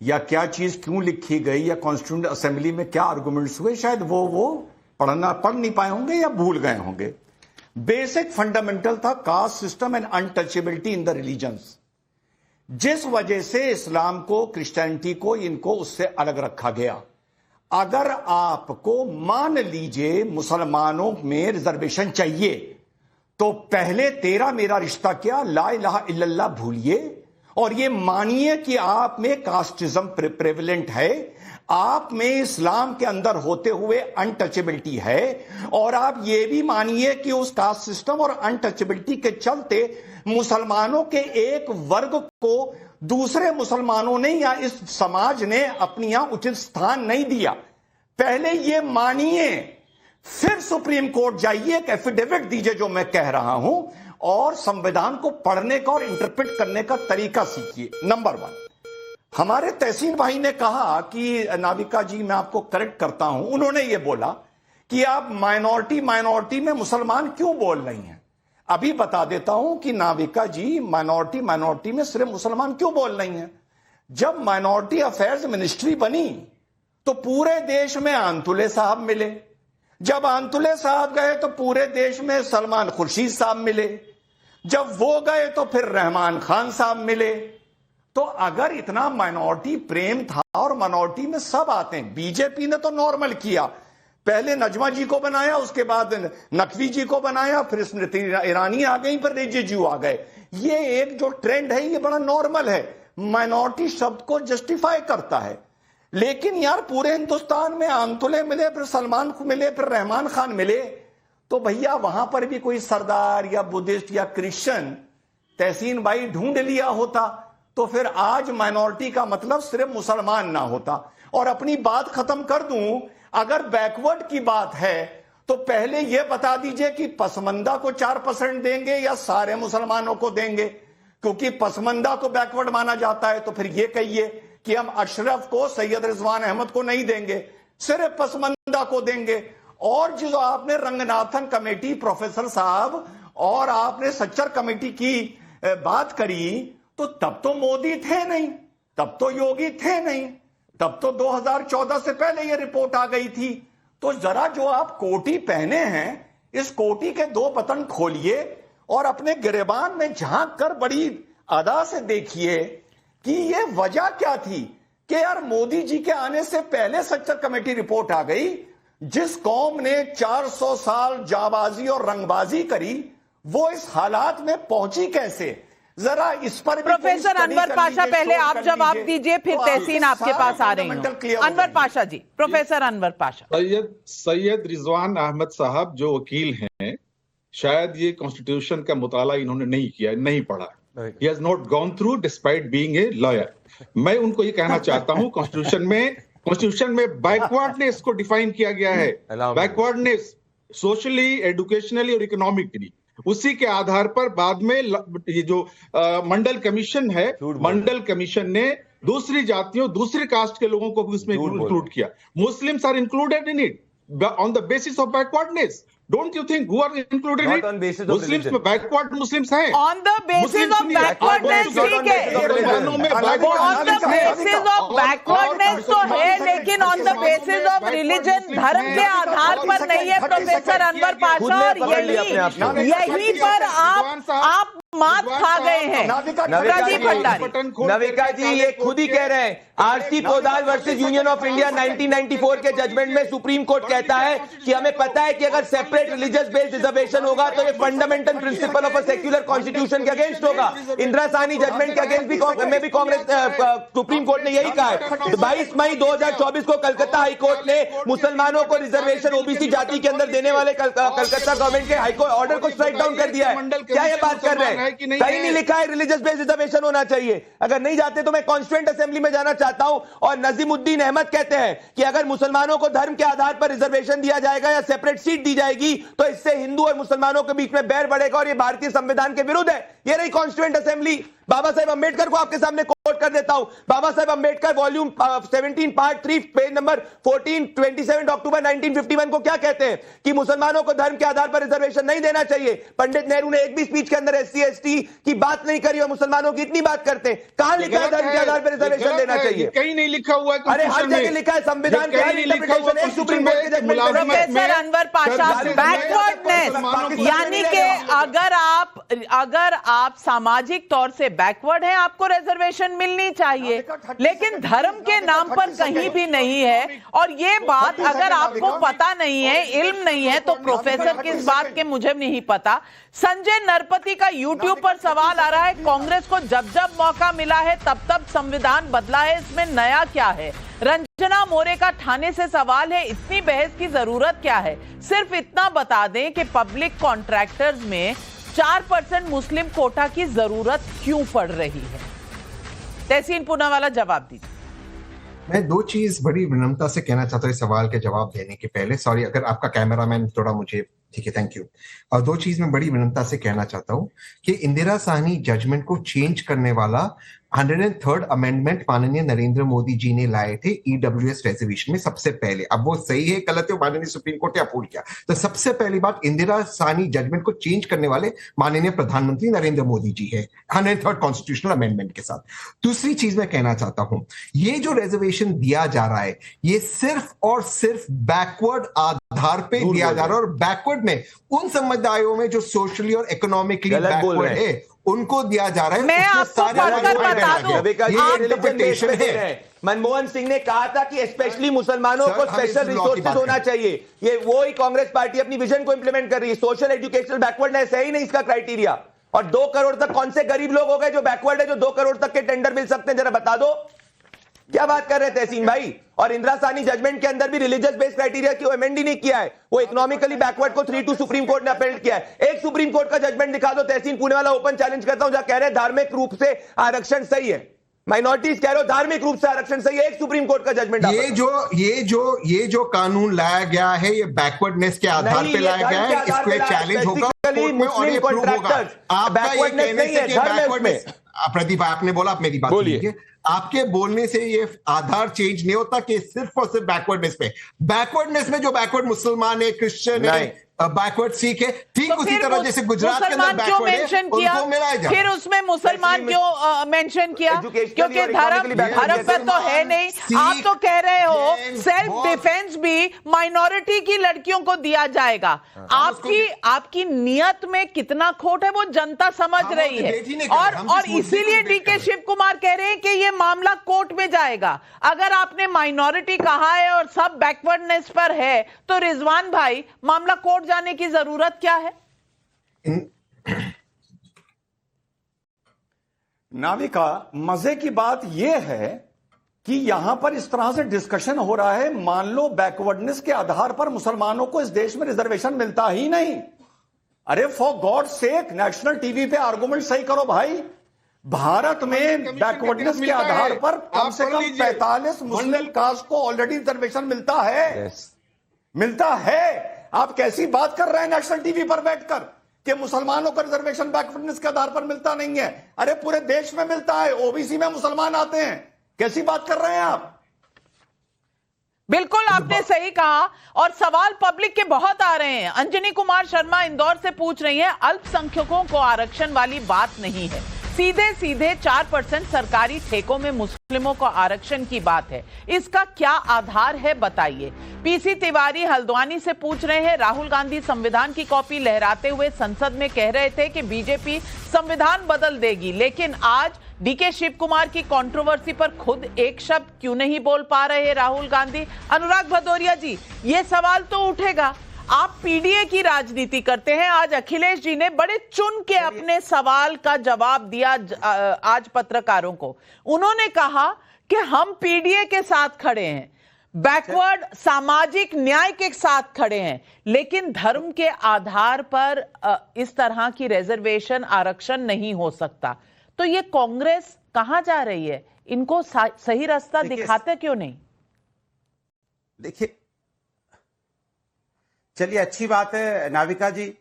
Speaker 13: या क्या चीज क्यों लिखी गई या कॉन्स्टिट्यूएंट असेंबली में क्या आर्गुमेंट्स हुए, शायद वो पढ़ नहीं पाए होंगे या भूल गए होंगे। बेसिक फंडामेंटल था caste system and untouchability in the religions, जिस वजह से इस्लाम को, क्रिश्चियनिटी को, इनको उससे अलग रखा गया। अगर आपको मान लीजिए मुसलमानों में रिजर्वेशन चाहिए तो पहले तेरा मेरा रिश्ता क्या, ला इलाहा इल्लल्लाह भूलिए और ये मानिए कि आप में कास्टिज्म प्रेवलेंट है, आप में इस्लाम के अंदर होते हुए अनटचेबिलिटी है, और आप ये भी मानिए कि उस कास्ट सिस्टम और अनटचेबिलिटी के चलते मुसलमानों के एक वर्ग को दूसरे मुसलमानों ने या इस समाज ने अपनी यहां उचित स्थान नहीं दिया। पहले ये मानिए, फिर सुप्रीम कोर्ट जाइए, एक एफिडेविट दीजिए जो मैं कह रहा हूं, और संविधान को पढ़ने का और इंटरप्रेट करने का तरीका सीखिए। नंबर 1, हमारे तहसीन भाई ने कहा कि नाविका जी, मैं आपको करेक्ट करता हूं, उन्होंने ये बोला कि आप माइनॉरिटी में मुसलमान क्यों बोल रही हैं। अभी बता देता हूं कि नाविका जी, माइनॉरिटी में सिर्फ मुसलमान क्यों बोल रही हैं। जब माइनॉरिटी अफेयर्स मिनिस्ट्री बनी तो पूरे देश में आंतुले साहब मिले, जब आंतुले साहब गए तो पूरे देश में सलमान खुर्शीद साहब मिले, जब वो गए तो फिर रहमान खान साहब मिले। तो अगर इतना माइनॉरिटी प्रेम था और माइनॉरिटी में सब आते हैं, बीजेपी ने तो नॉर्मल किया, पहले नजमा जी को बनाया, उसके बाद नकवी जी को बनाया, फिर स्मृति ईरानी आ गई, फिर रिजिजू आ गए। ये एक जो ट्रेंड है ये बड़ा नॉर्मल है, माइनॉरिटी शब्द को जस्टिफाई करता है। लेकिन यार पूरे हिंदुस्तान में आंतुले मिले, फिर सलमान को मिले, फिर रहमान खान मिले, तो भैया वहां पर भी कोई सरदार या बुद्धिस्ट या क्रिश्चियन तहसीन भाई ढूंढ लिया होता तो फिर आज माइनॉरिटी का मतलब सिर्फ मुसलमान ना होता। और अपनी बात खत्म कर दूं, अगर बैकवर्ड की बात है तो पहले यह बता दीजिए कि पसमंदा को 4% देंगे या सारे मुसलमानों को देंगे, क्योंकि पसमंदा को बैकवर्ड माना जाता है। तो फिर यह कहिए कि हम अशरफ को, सैयद रिजवान अहमद को नहीं देंगे, सिर्फ पसमंदा को देंगे। और जो आपने रंगनाथन कमेटी प्रोफेसर साहब और आपने सच्चर कमेटी की बात करी, तो तब तो मोदी थे नहीं, तब तो योगी थे नहीं, तब तो 2014 से पहले यह रिपोर्ट आ गई थी। तो जरा जो आप कोटी पहने हैं, इस कोटी के 2 बटन खोलिए और अपने गिरेबान में झांक कर बड़ी अदा से देखिए कि यह वजह क्या थी कि यार मोदी जी के आने से पहले सच्चर कमेटी रिपोर्ट आ गई। जिस कौम ने 400 साल जाबाजी और रंगबाजी करी, वो इस हालात में पहुंची कैसे? जरा इस पर
Speaker 1: प्रोफेसर अनवर पाशा, पहले आप जवाब दीजिए, फिर तहसीन आपके पास आ रही हूं। अनवर पाशा जी, प्रोफेसर अनवर पाशा।
Speaker 12: सैयद रिजवान अहमद साहब जो वकील हैं, शायद ये कॉन्स्टिट्यूशन का मुताला इन्होंने नहीं किया, नहीं पढ़ा। He has not gone through despite being a lawyer. मैं उनको ये कहना चाहता हूं, कॉन्स्टिट्यूशन में बैकवर्डनेस को डिफाइन किया गया है। बैकवर्डनेस सोशली, एजुकेशनली और इकोनॉमिकली, उसी के आधार पर बाद में ये जो मंडल कमीशन है, मंडल कमीशन ने दूसरी जातियों, दूसरी कास्ट के लोगों को भी इसमें इंक्लूड किया। Muslims are included in it on the basis of backwardness. Don't you think who are included in it?
Speaker 10: On basis of
Speaker 12: Muslims में backward Muslims हैं।
Speaker 1: On the basis of backwardness ठीक है। On the basis of backwardness तो है, लेकिन on the basis of religion, धर्म के आधार पर नहीं है प्रोफेसर अनवर पाशा। और यही पर आप मात खा गए हैं प्रदीप भंडारी।
Speaker 10: नविका जी ये खुद ही कह रहे हैं, R C Poudyal versus union of India 1994 के जजमेंट में सुप्रीम कोर्ट कहता है कि हमें पता है कि अगर सेपरेट रिलीजियस बेस्ड रिजर्वेशन होगा तो ये fundamental principle of a secular constitution के अगेंस्ट होगा। इंदिरा साहनी जजमेंट के अगेंस्ट भी कांग्रेस सुप्रीम कोर्ट ने यही कहा है। 22 मई 2024 को कलकत्ता हाईकोर्ट ने मुसलमानों को रिजर्वेशन ओबीसी जाति के अंदर देने वाले कलकत्ता गवर्नमेंट के हाईकोर्ट ऑर्डर को स्ट्राइक डाउन कर दिया है। क्या ये बात कर रहे हैं? कहीं नहीं लिखा है रिलीजियस बेस्ड रिजर्वेशन होना चाहिए। अगर नहीं जाते तो मैं कॉन्स्टिट्यूएंट असेंबली में जाना चाहता हूं। और नजीमुद्दीन अहमद कहते हैं कि अगर मुसलमानों को धर्म के आधार पर रिजर्वेशन दिया जाएगा या सेपरेट सीट दी जाएगी तो इससे हिंदू और मुसलमानों के बीच में बैर बढ़ेगा और यह भारतीय संविधान के विरुद्ध है। यह रही कॉन्स्टिट्यूएंट असेंबली। बाबा साहेब अंबेडकर को आपके सामने कोट कर देता हूं। Baba Saheb Ambedkar volume 17 part 3 page number 14 27 October 1951 को क्या कहते हैं कि मुसलमानों को धर्म के आधार पर रिजर्वेशन नहीं देना चाहिए। पंडित नेहरू ने एक भी स्पीच के अंदर SC ST की बात नहीं करी और मुसलमानों की इतनी बात करते हैं। कहां लिखा है धर्म के आधार पर रिजर्वेशन देना चाहिए?
Speaker 12: कहीं नहीं लिखा हुआ है।
Speaker 10: अरे हर जगह लिखा है संविधान के सुप्रीम कोर्ट के judgment.
Speaker 1: Professor Anwar Pasha, backwardness यानी कि अगर आप सामाजिक तौर से बैकवर्ड हैं आपको रिजर्वेशन मिलनी चाहिए, लेकिन धर्म के नाम पर कहीं भी नहीं है। और ये बात अगर आपको पता नहीं है, इल्म नहीं है, तो प्रोफेसर किस बात के मुझे नहीं पता। संजय नरपति का यूट्यूब पर सवाल आ रहा है, कांग्रेस को जब जब मौका मिला है तब तब संविधान बदला है, इसमें नया क्या है? रंजना मोरे का ठाणे से सवाल है, इतनी बहस की जरूरत क्या है? सिर्फ इतना बता दें कि पब्लिक कॉन्ट्रैक्टर्स में 4% मुस्लिम कोटा की जरूरत क्यों पड़ रही है? तहसीन पूनावाला जवाब दीजिए।
Speaker 9: मैं दो चीज बड़ी विनम्रता से कहना चाहता हूँ इस सवाल के जवाब देने के पहले। सॉरी अगर आपका कैमरामैन थोड़ा मुझे, ठीक है, थैंक यू। और दो चीज मैं बड़ी विनम्रता से कहना चाहता हूँ कि इंदिरा साहनी जजमेंट को चेंज करने वाला 103rd अमेंडमेंट माननीय नरेंद्र मोदी जी ने लाए थे EWS रिजर्वेशन में सबसे पहले। अब वो सही है गलत है माननीय सुप्रीम कोर्ट ने अप्रूव किया। तो सबसे पहली बात, इंदिरा साहनी जजमेंट को चेंज करने वाले माननीय प्रधानमंत्री नरेंद्र मोदी जी है 103rd कॉन्स्टिट्यूशनल अमेंडमेंट के साथ। दूसरी चीज मैं कहना चाहता हूं, ये जो रिजर्वेशन दिया जा रहा है ये सिर्फ और सिर्फ बैकवर्ड आधार पे दिया जा रहा है। और बैकवर्ड में उन समुदायों में जो सोशली और इकोनॉमिकली बैकवर्ड है उनको दिया जा रहा है।
Speaker 1: मैं आपको पढ़कर बता
Speaker 10: दूं, मनमोहन सिंह ने कहा था कि स्पेशली मुसलमानों को स्पेशल रिसोर्सेज होना चाहिए। ये वो ही कांग्रेस पार्टी अपनी विजन को इंप्लीमेंट कर रही है। सोशल एजुकेशनल बैकवर्डनेस है ही नहीं इसका क्राइटेरिया। और 2 करोड़ तक कौन से गरीब लोग हो गए जो बैकवर्ड है, जो 2 करोड़ तक के टेंडर मिल सकते हैं? जरा बता दो, क्या बात कर रहे थे तहसीन भाई? और इंदिरा साहनी जजमेंट के अंदर भी रिलीजियस बेस्ड क्राइटेरिया क्यों अमेंड ही नहीं किया है? वो इकोनॉमिकली बैकवर्ड को 3-2 सुप्रीम कोर्ट ने अपील किया है। एक सुप्रीम कोर्ट का जजमेंट दिखा दो तहसीन पूनेवाला, ओपन चैलेंज करता हूं, जहां कह रहे हैं धार्मिक रूप से आरक्षण सही है। माइनॉरिटीज कह रहे हो धार्मिक रूप से आरक्षण सही है। एक सुप्रीम कोर्ट का जजमेंट।
Speaker 9: ये जो कानून लाया गया है ये बैकवर्डनेस के आधार पे लाया गया है। इस पे चैलेंज होगा
Speaker 10: मुस्लिम कॉन्ट्रैक्टर्स। बैकवर्डनेस नहीं है, धर्म है।
Speaker 9: प्रदीप आपने बोला, आप मेरी बात सुनिए। आपके बोलने से ये आधार चेंज नहीं होता कि सिर्फ और सिर्फ बैकवर्डनेस में जो बैकवर्ड मुसलमान है, क्रिश्चियन है, बैकवर्ड सिख है, ठीक तो उसी तरह जैसे गुजरात के अंदर बैकवर्ड है उनको मिलाया जाए।
Speaker 1: फिर उसमें मुसलमान क्यों मेंशन किया? क्योंकि धर्म पर तो है नहीं। आप तो कह रहे हो सेल्फ डिफेंस भी माइनॉरिटी की लड़कियों को दिया जाएगा। आपकी नियत में कितना खोट है वो जनता समझ रही है। और इसीलिए DK शिव कुमार कह रहे हैं कि ये मामला कोर्ट में जाएगा। अगर आपने माइनॉरिटी कहा है और सब बैकवर्डनेस पर है तो रिजवान भाई मामला कोर्ट जाने की जरूरत क्या है?
Speaker 13: नाविका, मजे की बात यह है कि यहां पर इस तरह से डिस्कशन हो रहा है, मान लो बैकवर्डनेस के आधार पर मुसलमानों को इस देश में रिजर्वेशन मिलता ही नहीं। अरे for God sake, national TV पे आर्गुमेंट सही करो भाई। भारत में बैकवर्डनेस के आधार पर कम से कम 45 मुस्लिम कास्ट को ऑलरेडी रिजर्वेशन मिलता है। मिलता है। आप कैसी बात कर रहे हैं नेशनल टीवी पर बैठकर? कि मुसलमानों को रिजर्वेशन बैकवर्डनेस के आधार पर मिलता नहीं है। अरे पूरे देश में मिलता है, ओबीसी में मुसलमान आते हैं। कैसी बात कर रहे हैं आप?
Speaker 1: बिल्कुल आपने सही कहा, और सवाल पब्लिक के बहुत आ रहे हैं। अंजनी कुमार शर्मा इंदौर से पूछ रही हैं, अल्पसंख्यकों को आरक्षण वाली बात नहीं है, सीधे सीधे 4% सरकारी ठेकों में मुस्लिमों को आरक्षण की बात है, इसका क्या आधार है बताइए। पीसी तिवारी हल्द्वानी से पूछ रहे हैं, राहुल गांधी संविधान की कॉपी लहराते हुए संसद में कह रहे थे कि बीजेपी संविधान बदल देगी, लेकिन आज डीके शिव कुमार की कंट्रोवर्सी पर खुद एक शब्द क्यों नहीं बोल पा रहे राहुल गांधी। अनुराग भदौरिया जी, ये सवाल तो उठेगा, आप पीडीए की राजनीति करते हैं। आज अखिलेश जी ने बड़े चुन के अपने सवाल का जवाब दिया आज पत्रकारों को। उन्होंने कहा कि हम पीडीए के साथ खड़े हैं, बैकवर्ड सामाजिक न्याय के साथ खड़े हैं, लेकिन धर्म के आधार पर इस तरह की रिजर्वेशन आरक्षण नहीं हो सकता। तो ये कांग्रेस कहां जा रही है? इनको सही रास्ता दिखाते क्यों नहीं?
Speaker 11: देखिए, चलिए अच्छी बात है नाविका जी,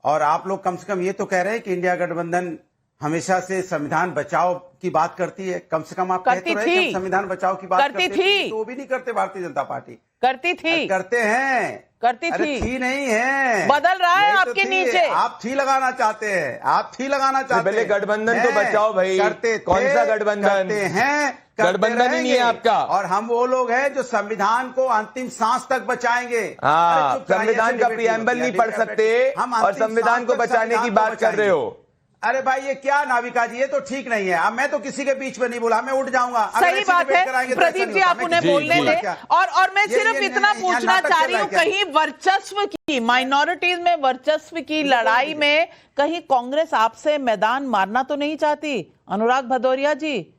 Speaker 11: और आप लोग कम से कम ये तो कह रहे हैं कि इंडिया गठबंधन हमेशा से संविधान बचाओ की बात करती है। कम से कम आप कहते रहे कि हम संविधान बचाओ की बात करते थी, तो वो भी नहीं करते भारतीय जनता पार्टी।
Speaker 1: करती थी,
Speaker 11: करते हैं,
Speaker 1: करती थी
Speaker 11: नहीं है,
Speaker 1: बदल रहा है आपके नीचे।
Speaker 11: आप थी लगाना चाहते हैं, आप थी लगाना चाहते हैं।
Speaker 10: पहले गठबंधन तो बचाओ भाई,
Speaker 11: करते
Speaker 10: कौन सा गठबंधन?
Speaker 11: करते हैं,
Speaker 10: गठबंधन ही नहीं है आपका।
Speaker 11: और हम वो लोग हैं जो संविधान को अंतिम सांस तक बचाएंगे।
Speaker 10: हाँ, संविधान का प्रियम्बल नहीं पढ़ सकते और संविधान को बचाने की बात कर रहे हो।
Speaker 11: अरे भाई ये क्या नाविका जी, ये तो ठीक नहीं है। अब मैं तो किसी के बीच में नहीं बोला, मैं उठ जाऊंगा।
Speaker 1: सही बात है प्रदीप जी, आप उन्हें बोलने दें। और मैं सिर्फ इतना पूछना चाह रही हूँ, कहीं वर्चस्व की, माइनॉरिटीज में वर्चस्व की लड़ाई में कहीं कांग्रेस आपसे मैदान मारना तो नहीं चाहती? अनुराग भदौरिया जी,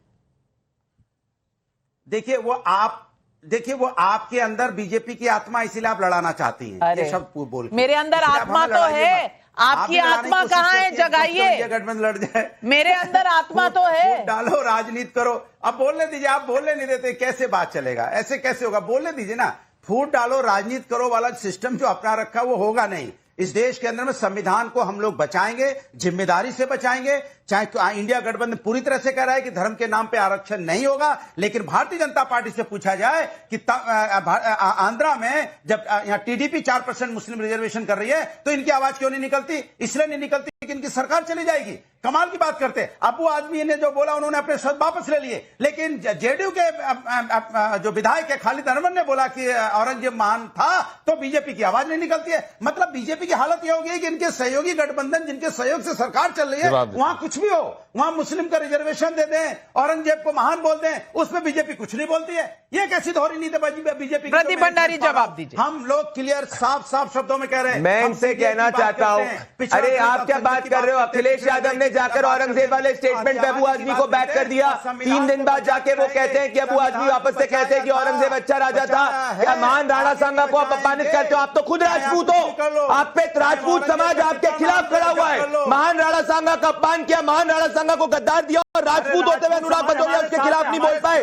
Speaker 11: देखिए वो आपके अंदर बीजेपी की आत्मा, इसीलिए आप लड़ाना चाहती हैं। ये शब्द बोल
Speaker 1: मेरे अंदर आत्मा तो है, आपकी आत्मा कहाँ है? जगाइए,
Speaker 11: गठबंधन लड़ जाए।
Speaker 1: मेरे अंदर आत्मा तो है।
Speaker 11: डालो, राजनीति करो। अब बोलने दीजिए, आप बोलने नहीं देते, कैसे बात चलेगा? ऐसे कैसे होगा? बोलने दीजिए ना। फूट डालो, राजनीति करो वाला सिस्टम जो अपना रखा वो होगा नहीं। इस देश के अंदर में संविधान को हम लोग बचाएंगे, जिम्मेदारी से बचाएंगे। चाहे इंडिया गठबंधन पूरी तरह से कह रहा है कि धर्म के नाम पे आरक्षण नहीं होगा, लेकिन भारतीय जनता पार्टी से पूछा जाए कि आंध्रा में जब यहाँ टीडीपी 4% मुस्लिम रिजर्वेशन कर रही है, तो इनकी आवाज क्यों नहीं निकलती? इसलिए नहीं निकलती कि इनकी सरकार चली जाएगी। कमाल की बात करते। अब वो आदमी ने जो बोला उन्होंने अपने शब्द वापस ले लिए, लेकिन जेडीयू के जो विधायक है खालिद अनवर ने बोला कि औरंगजेब महान था, तो बीजेपी की आवाज नहीं निकलती है। मतलब बीजेपी की हालत यह होगी कि इनके सहयोगी गठबंधन जिनके सहयोग से सरकार चल रही है, वहां कुछ भी हो, वहां मुस्लिम का रिजर्वेशन दे दें, औरंगजेब को महान बोल दें, उसमें बीजेपी कुछ नहीं बोलती है। ये कैसी दोहरी नीति बीजेपी?
Speaker 1: प्रदीप भंडारी जवाब दीजिए।
Speaker 11: हम लोग क्लियर साफ शब्दों में कह रहे हैं।
Speaker 10: मैं इनसे कहना चाहता हूं, अरे आप क्या बात कर रहे हो? अखिलेश यादव ने जाकर औरंगजेब वाले स्टेटमेंट पे अबू आजमी को बैक कर दिया। 3 दिन बाद जाके वो कहते हैं कि अबू आजमी वापस से कहते हैं कि औरंगजेब अच्छा राजा था। क्या महान राणा सांगा को आप अपमानित करते हो? आप तो खुद राजपूत हो, आप पे राजपूत समाज आपके खिलाफ खड़ा हुआ है। महान राणा सांगा का अपमान किया, महान राणा सांगा को गद्दार दिया, और राजपूत होते हुए अनुराग भदौरिया उसके खिलाफ नहीं बोल पाए।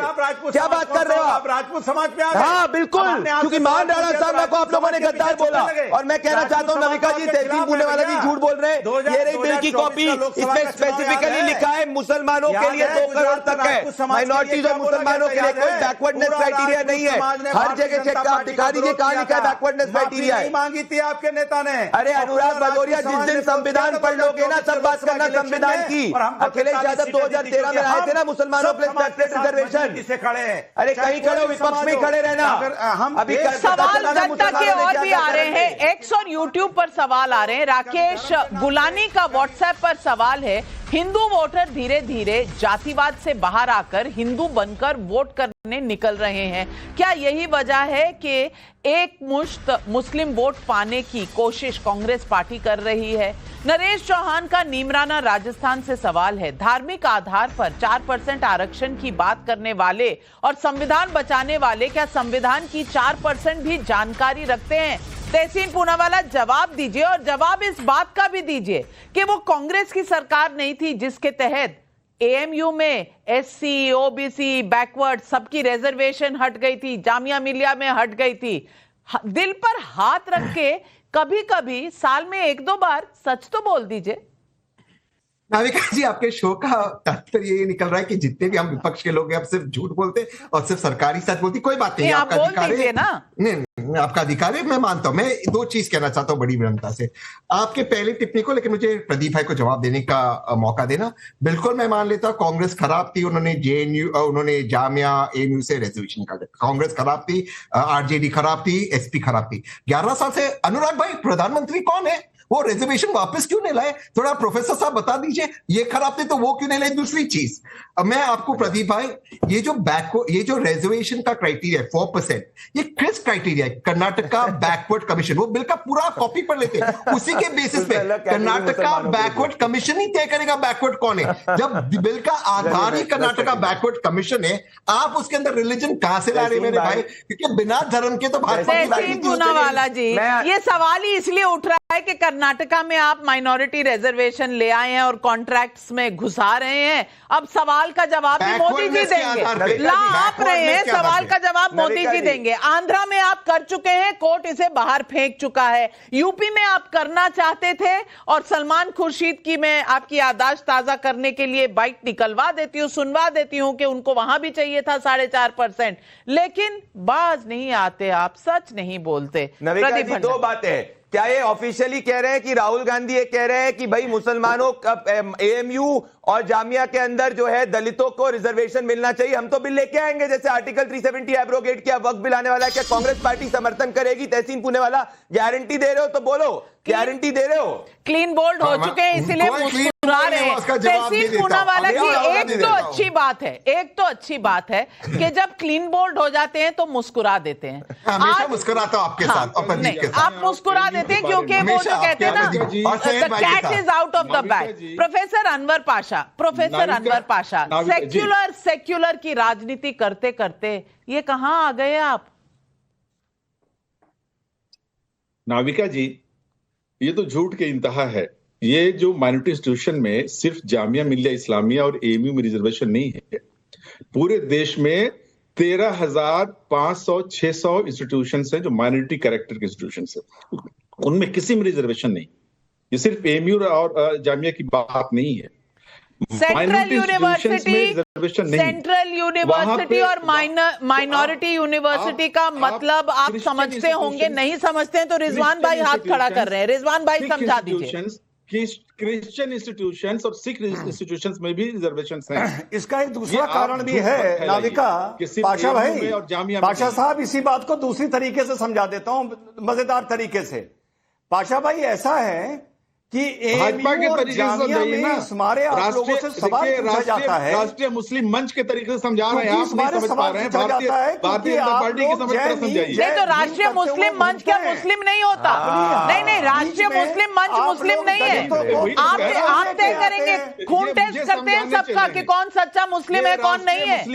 Speaker 10: क्या बात कर रहे हो आप?
Speaker 11: राजपूत समाज पे
Speaker 10: हाँ बिल्कुल, क्योंकि महान राणा सांगा को आप लोगों ने गद्दार बोला। और मैं कहना चाहता हूँ नविका जी, तहसीन पुणेवाला जी झूठ बोल रहे हैं। ये रही बिल की कॉपी, इसमें स्पेसिफिकली लिखा है मुसलमानों के लिए 2 करोड़ तक है, माइनॉरिटीज और मुसलमानों के लिए कोई बैकवर्डनेस क्राइटेरिया नहीं है। हर जगह से आप दिखा दीजिए कहां लिखा है बैकवर्डनेस क्राइटेरिया है।
Speaker 11: मांगी थी आपके नेता ने।
Speaker 10: अरे अनुराग भदौरिया, जिस दिन संविधान पढ़ लोगे ना, सब बात करना संविधान की। अखिलेश यादव 2013 में आए थे ना, मुसलमानों के रिजर्वेशन किसे खड़े हैं? अरे कहीं खड़े हो, विपक्ष में खड़े रहना।
Speaker 11: हम
Speaker 10: अभी
Speaker 1: सवाल जनता के और भी आ रहे हैं, एक्स और यूट्यूब पर सवाल आ रहे हैं। राकेश गुलानी का व्हाट्सएप पर सवाल है, हिंदू वोटर धीरे धीरे जातिवाद से बाहर आकर हिंदू बनकर वोट करने निकल रहे हैं। क्या यही वजह है कि एक मुश्त मुस्लिम वोट पाने की कोशिश कांग्रेस पार्टी कर रही है? नरेश चौहान का नीमराना राजस्थान से सवाल है, धार्मिक आधार पर 4% आरक्षण की बात करने वाले और संविधान बचाने वाले क्या संविधान की 4% भी जानकारी रखते हैं? तहसीन पूनावाला जवाब दीजिए, और जवाब इस बात का भी दीजिए कि वो कांग्रेस की सरकार नहीं थी जिसके तहत एएमयू में एससी, ओबीसी, बैकवर्ड सबकी रिजर्वेशन हट गई थी, जामिया मिलिया में हट गई थी। दिल पर हाथ रख के कभी कभी साल में 1-2 बार सच तो बोल दीजिए।
Speaker 9: नाविका जी, आपके शो का तात्पर्य ये निकल रहा है कि जितने भी हम विपक्ष के लोग हैं, आप सिर्फ झूठ बोलते और सिर्फ सरकारी सच बोलती। कोई बात नहीं,
Speaker 1: आप बोल दीजिए ना।
Speaker 9: नहीं, आपका अधिकार है, मैं मानता हूं। मैं 2 चीज कहना चाहता हूं बड़ी विनम्रता से आपके पहले टिप्पणी को, लेकिन मुझे प्रदीप भाई को जवाब देने का मौका देना। बिल्कुल मैं मान लेता हूं कांग्रेस खराब थी, उन्होंने जेएनयू, उन्होंने जामिया एएमयू से रेजोल्यूशन निकाला। कांग्रेस खराब थी, आरजेडी खराब थी, एसपी खराब थी। 11 साल से अनुराग भाई प्रधानमंत्री कौन है? वो रिजर्वेशन वापस क्यों नहीं लाए? थोड़ा प्रोफेसर साहब बता दीजिए। ये खराब थे तो वो क्यों नहीं लाए? दूसरी चीज, अब मैं आपको प्रदीप भाई, ये जो रिजर्वेशन का क्राइटेरिया है 4%, ये किस क्राइटेरिया है? कर्नाटका बैकवर्ड कमीशन, वो बिल का पूरा कॉपी पढ़ लेते हैं, उसी के बेसिस पे कर्नाटका बैकवर्ड कमीशन ही तय करेगा बैकवर्ड कौन है। जब बिल का आधार ही कर्नाटका बैकवर्ड कमीशन है, आप उसके अंदर रिलीजन कहां से ला रहे मेरे भाई? क्योंकि बिना धर्म के तो
Speaker 1: पूनावाला जी, ये सवाल ही इसलिए उठ रहा है कि कर्नाटका में आप माइनॉरिटी रिजर्वेशन ले आए हैं और कॉन्ट्रैक्ट्स में घुसा रहे हैं। अब सवाल का जवाब भी मोदी जी देंगे। ला आप रहे हैं, सवाल का जवाब मोदी जी देंगे। आंध्रा में आप कर चुके हैं, कोर्ट इसे बाहर फेंक चुका है। यूपी में आप करना चाहते थे और सलमान खुर्शीद की मैं आपकी याददाश्त ताजा करने के लिए बाइट निकलवा देती हूं, सुनवा देती हूं कि उनको वहां भी चाहिए था 4.5%, लेकिन बाज नहीं आते, आप सच नहीं बोलते।
Speaker 10: प्रदीप जी, 2 बातें हैं। क्या ये ऑफिशियली कह रहे हैं कि राहुल गांधी ये कह रहे हैं कि भाई मुसलमानों एएमयू और जामिया के अंदर जो है दलितों को रिजर्वेशन मिलना चाहिए, हम तो बिल लेके आएंगे, जैसे आर्टिकल 370 एब्रोगेट किया, वक्त बिल आने वाला है, क्या कांग्रेस पार्टी समर्थन करेगी? तहसीन पुणेवाला, गारंटी दे रहे हो तो बोलो, गारंटी दे रहे हो?
Speaker 1: क्लीन बोल्ड हो चुके हैं इसलिए मुस्कुरा रहे हैं। तहसीन पूनावाला जी, एक तो अच्छी बात है कि जब क्लीन बोल्ड हो जाते हैं तो मुस्कुरा देते हैं।
Speaker 9: हमेशा मुस्कुराता हूं आपके साथ और प्रदीप के साथ।
Speaker 1: आप मुस्कुरा देते हैं क्योंकि वो जो कहते हैं ना, the cat is out of the bag. Professor Anwar Pasha, secular की राजनीति करते करते ये कहां आ गए आप?
Speaker 12: नाविका जी, ये तो झूठ के इंतहा है। ये जो माइनॉरिटी इंस्टीट्यूशन में सिर्फ जामिया मिलिया इस्लामिया और एएमयू में रिजर्वेशन नहीं है, पूरे देश में 13,500-600 इंस्टीट्यूशन है जो माइनॉरिटी कैरेक्टर के इंस्टीट्यूशन है, उनमें किसी में रिजर्वेशन नहीं। ये सिर्फ एएमयू और जामिया की बात नहीं है।
Speaker 1: सेंट्रल यूनिवर्सिटी और माइनॉरिटी यूनिवर्सिटी का मतलब आप समझते होंगे, नहीं समझते हैं तो रिजवान भाई हाथ खड़ा कर रहे हैं। रिजवान भाई समझा दीजिए।
Speaker 12: क्रिश्चियन इंस्टीट्यूशंस और सिख इंस्टीट्यूशंस में भी रिजर्वेशंस हैं।
Speaker 13: इसका एक दूसरा कारण भी है नाविका, पाशा भाई, पाशा साहब, इसी बात को दूसरी तरीके से समझा देता हूं, मजेदार तरीके से। पाशा भाई, ऐसा है कि
Speaker 12: भाजपा के तरीके से समझाइए ना,
Speaker 13: हमारे आप लोगों से सवाल पूछा जाता है,
Speaker 12: राष्ट्रीय मुस्लिम मंच के तरीके से समझा रहे हैं, आप नहीं समझ पा रहे हैं। भारतीय जनता पार्टी की समझ कर समझाइए।
Speaker 1: नहीं तो राष्ट्रीय मुस्लिम मंच क्या मुस्लिम नहीं होता? नहीं, राष्ट्रीय मुस्लिम मंच मुस्लिम नहीं है। आप तय करेंगे, खून टेस्ट करते हैं सबका कि कौन सच्चा मुस्लिम है कौन नहीं है।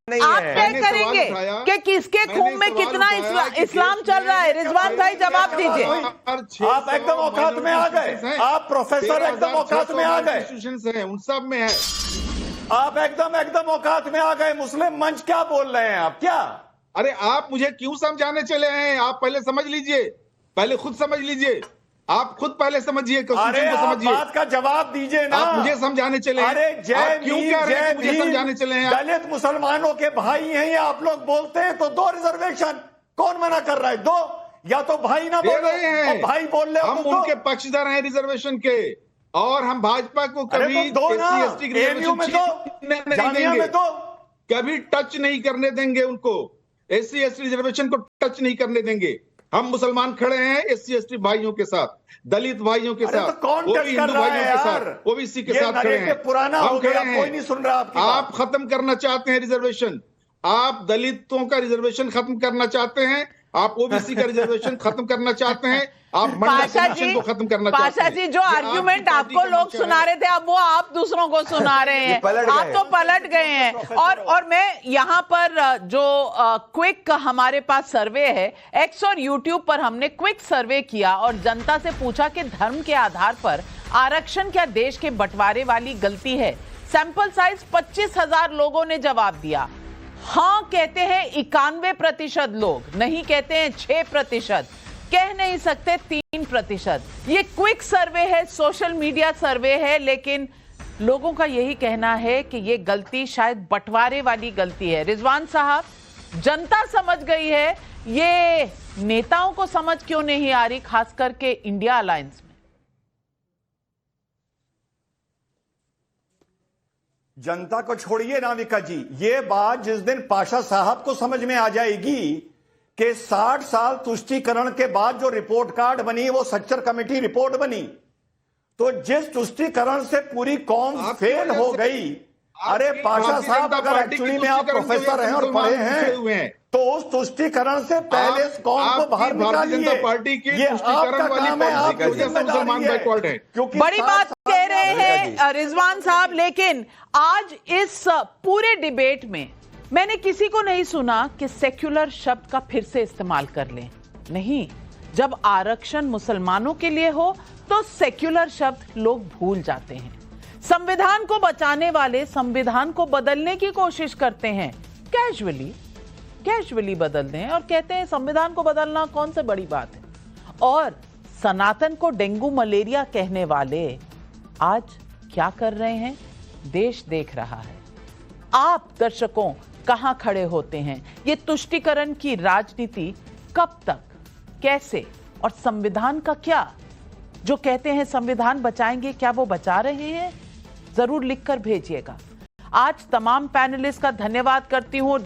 Speaker 1: नहीं, आप तय करेंगे कि किसके खून में कितना इस्लाम चल रहा है। रिजवान भाई जवाब दीजिए।
Speaker 13: आप एकदम औकात में आ गए, आप प्रोफेसर एकदम औकात में आ गए,
Speaker 12: उन सब में है।
Speaker 13: आप एकदम औकात में आ गए। मुस्लिम मंच क्या बोल रहे हैं आप? क्या?
Speaker 12: अरे आप मुझे क्यों समझाने चले हैं? आप पहले समझ लीजिए, पहले खुद समझ लीजिए, आप खुद पहले समझिए,
Speaker 13: समझिए, बात का जवाब दीजिए ना।
Speaker 12: आप मुझे समझाने चले हैं।
Speaker 13: अरे जय
Speaker 12: क्यों कह रहे हैं मुझे समझाने चले हैं?
Speaker 13: दलित मुसलमानों के भाई हैं ये, आप लोग बोलते हैं तो 2 रिजर्वेशन, कौन मना कर रहा है? 2, या तो भाई ना बोल रहे हैं, भाई बोल रहे,
Speaker 12: हम उनके पक्षधर हैं रिजर्वेशन के, और हम भाजपा को कभी SC/ST की रिजर्वेशन नहीं देंगे, कभी टच नहीं करने देंगे उनको। SC/ST रिजर्वेशन को टच नहीं करने देंगे। हम मुसलमान खड़े हैं SC/ST भाइयों के साथ, दलित भाइयों के साथ,
Speaker 13: कौन
Speaker 12: वो भी हिंदू भाइयों के साथ, OBC के साथ खड़े हैं।
Speaker 13: पुराना हो गया, कोई नहीं सुन रहा आपकी बात।
Speaker 12: आप खत्म करना चाहते हैं रिजर्वेशन, आप दलितों का रिजर्वेशन खत्म करना चाहते हैं, आप OBC का रिजर्वेशन खत्म करना चाहते हैं, आप
Speaker 1: पाशा जी
Speaker 12: को खत्म करना चाहते हैं।
Speaker 1: पाशा जी, जो आर्ग्यूमेंट आपको लोग सुना रहे थे, अब वो आप दूसरों को सुना रहे हैं। आप तो पलट गए हैं। और मैं यहाँ पर जो क्विक हमारे पास सर्वे है, X और YouTube पर हमने क्विक सर्वे किया और जनता से पूछा कि धर्म के आधार पर आरक्षण क्या देश के बंटवारे वाली गलती है। सैंपल साइज 25,000 लोगों ने जवाब दिया। हाँ कहते हैं 91% लोग, नहीं कहते हैं 6%, कह नहीं सकते 3%। ये क्विक सर्वे है, सोशल मीडिया सर्वे है, लेकिन लोगों का यही कहना है कि ये गलती शायद बंटवारे वाली गलती है। रिजवान साहब, जनता समझ गई है, ये नेताओं को समझ क्यों नहीं आ रही, खास करके इंडिया अलायंस में?
Speaker 13: जनता को छोड़िए नाविका जी, ये बात जिस दिन पाशा साहब को समझ में आ जाएगी कि 60 साल तुष्टीकरण के बाद जो रिपोर्ट कार्ड बनी वो सच्चर कमेटी रिपोर्ट बनी, तो जिस तुष्टीकरण से पूरी कौम फेल हो गई, अरे पाशा साहब अगर एक्चुअली में आप प्रोफेसर हैं और पढ़े हैं तो उस तुष्टीकरण से पहले इस कौम को बाहर निकालिए।
Speaker 12: पार्टी की
Speaker 13: ये आपका काम है, आपकी जिम्मेदारी है। क्योंकि
Speaker 1: बड़ी बात कह रहे हैं रिजवान साहब, लेकिन आज इस पूरे डिबेट में मैंने किसी को नहीं सुना कि सेक्युलर शब्द का फिर से इस्तेमाल कर लें। नहीं, जब आरक्षण मुसलमानों के लिए हो तो सेक्युलर शब्द लोग भूल जाते हैं। संविधान को बचाने वाले संविधान को बदलने की कोशिश करते हैं, कैजुअली बदल दें और कहते हैं संविधान को बदलना कौन सी बड़ी बात है। और सनातन को डेंगू मलेरिया कहने वाले आज क्या कर रहे हैं, देश देख रहा है। आप दर्शकों कहां खड़े होते हैं? ये तुष्टीकरण की राजनीति कब तक, कैसे, और संविधान का क्या? जो कहते हैं संविधान बचाएंगे, क्या वो बचा रहे हैं? जरूर लिखकर भेजिएगा। आज तमाम पैनलिस्ट का धन्यवाद करती हूं।